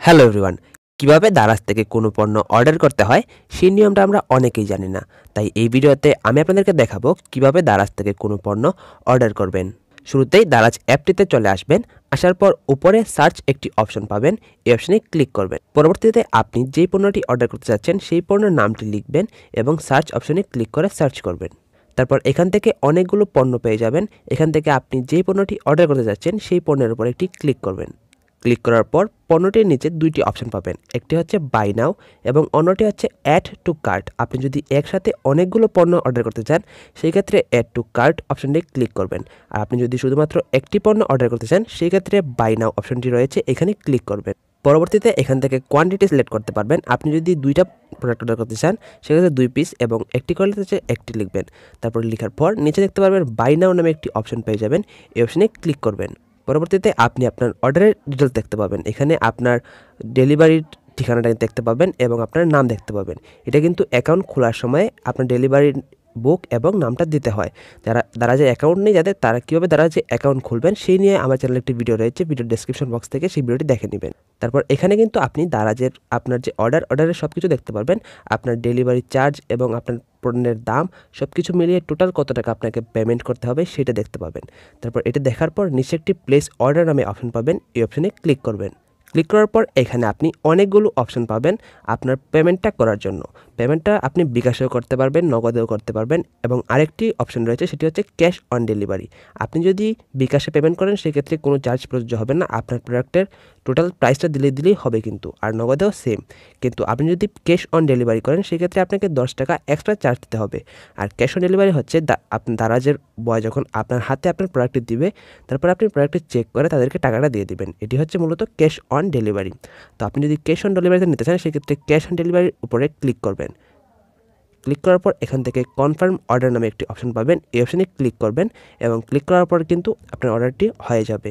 Hello everyone, কিভাবে দারাজ থেকে কোনো পণ্য অর্ডার করতে হয় সেই নিয়মটা আমরা অনেকেই জানি না। তাই এই ভিডিওতে আমি আপনাদেরকে দেখাবো কিভাবে দারাজ থেকে কোনো পণ্য অর্ডার করবেন। শুরুতেই দারাজ অ্যাপটিতে চলে আসবেন। আসার পর উপরে সার্চ একটি অপশন পাবেন, এই অপশনে ক্লিক করবেন। পরবর্তীতে আপনি যেই পণ্যটি অর্ডার করতে চাচ্ছেন সেই পণ্যের নামটি লিখবেন এবং সার্চ অপশনে ক্লিক করে সার্চ করবেন। তারপর এখান থেকে অনেকগুলো পণ্য পেয়ে যাবেন। এখান থেকে আপনি যেই পণ্যটি অর্ডার করতে যাচ্ছেন সেই পণ্যের উপর একটি ক্লিক করবেন। ক্লিক করার পর পণ্যটির নিচে দুইটি অপশন পাবেন, একটি হচ্ছে বাই নাও এবং অন্যটি হচ্ছে অ্যাড টু কার্ট। আপনি যদি একসাথে অনেকগুলো পণ্য অর্ডার করতে চান সেই ক্ষেত্রে অ্যাড টু কার্ট অপশনটি ক্লিক করবেন। আর আপনি যদি শুধুমাত্র একটি পণ্য অর্ডার করতে চান সেই ক্ষেত্রে বাই নাও অপশনটি রয়েছে, এখানে ক্লিক করবেন। পরবর্তীতে এখান থেকে কোয়ান্টিটি সিলেক্ট করতে পারবেন। আপনি যদি দুইটা প্রোডাক্ট অর্ডার করতে চান সেক্ষেত্রে 2 পিস এবং একটি করলে হচ্ছে একটি লিখবেন। তারপর লেখার পর নিচে দেখতে পারবেন বাই নাও নামে একটি অপশন পেয়ে যাবেন, এই অপশনে ক্লিক করবেন। পরবর্তীতে আপনি আপনার অর্ডারের ডিটেলস দেখতে পাবেন। এখানে আপনার ডেলিভারির ঠিকানাটা দেখতে পাবেন এবং আপনার নাম দেখতে পাবেন। এটা কিন্তু অ্যাকাউন্ট খোলার সময় আপনার ডেলিভারি বুক এবং নামটা দিতে হয়। দারাজে অ্যাকাউন্ট নেই যাদের, তারা কীভাবে দারাজে অ্যাকাউন্ট খুলবেন সেই নিয়ে আমার চ্যানেলে একটি ভিডিও রয়েছে, ভিডিও ডেসক্রিপশন বক্স থেকে সেই ভিডিওটি দেখে নেবেন। তারপর এখানে কিন্তু আপনি দারাজের আপনার যে অর্ডারের সব কিছু দেখতে পারবেন, আপনার ডেলিভারি চার্জ এবং আপনার পণ্যের দাম সব কিছু মিলিয়ে টোটাল কত টাকা আপনাকে পেমেন্ট করতে হবে সেটা দেখতে পাবেন। তারপর এটা দেখার পর নিচে একটি প্লেস অর্ডার নামে অপশন পাবেন, এই অপশনে ক্লিক করবেন। ক্লিক করার পর এখানে আপনি অনেকগুলো অপশন পাবেন আপনার পেমেন্টটা করার জন্য। পেমেন্টটা আপনি বিকাশেও করতে পারবেন, নগদেও করতে পারবেন এবং আরেকটি অপশন রয়েছে সেটি হচ্ছে ক্যাশ অন ডেলিভারি। আপনি যদি বিকাশে পেমেন্ট করেন সেক্ষেত্রে কোনো চার্জ প্রযোজ্য হবে না, আপনার প্রোডাক্টের টোটাল প্রাইসটা দিলেই হবে কিন্তু, আর নগদেও সেম। কিন্তু আপনি যদি ক্যাশ অন ডেলিভারি করেন সেক্ষেত্রে আপনাকে 10 টাকা এক্সট্রা চার্জ দিতে হবে। আর ক্যাশ অন ডেলিভারি হচ্ছে আপনার দারাজের বয় যখন আপনার হাতে আপনার প্রোডাক্টটি দিবে তারপর আপনি প্রোডাক্টটি চেক করে তাদেরকে টাকাটা দিয়ে দিবেন। এটি হচ্ছে মূলত ক্যাশ অন ডেলিভারি। তো আপনি যদি ক্যাশ অন ডেলিভারিতে নিতে চান সেক্ষেত্রে ক্যাশ অন ডেলিভারির উপরে ক্লিক করবেন। ক্লিক করার পর এখান থেকে কনফার্ম অর্ডার নামে একটি অপশন পাবেন, এই অপশনে ক্লিক করবেন এবং ক্লিক করার পর কিন্তু আপনার অর্ডারটি হয়ে যাবে।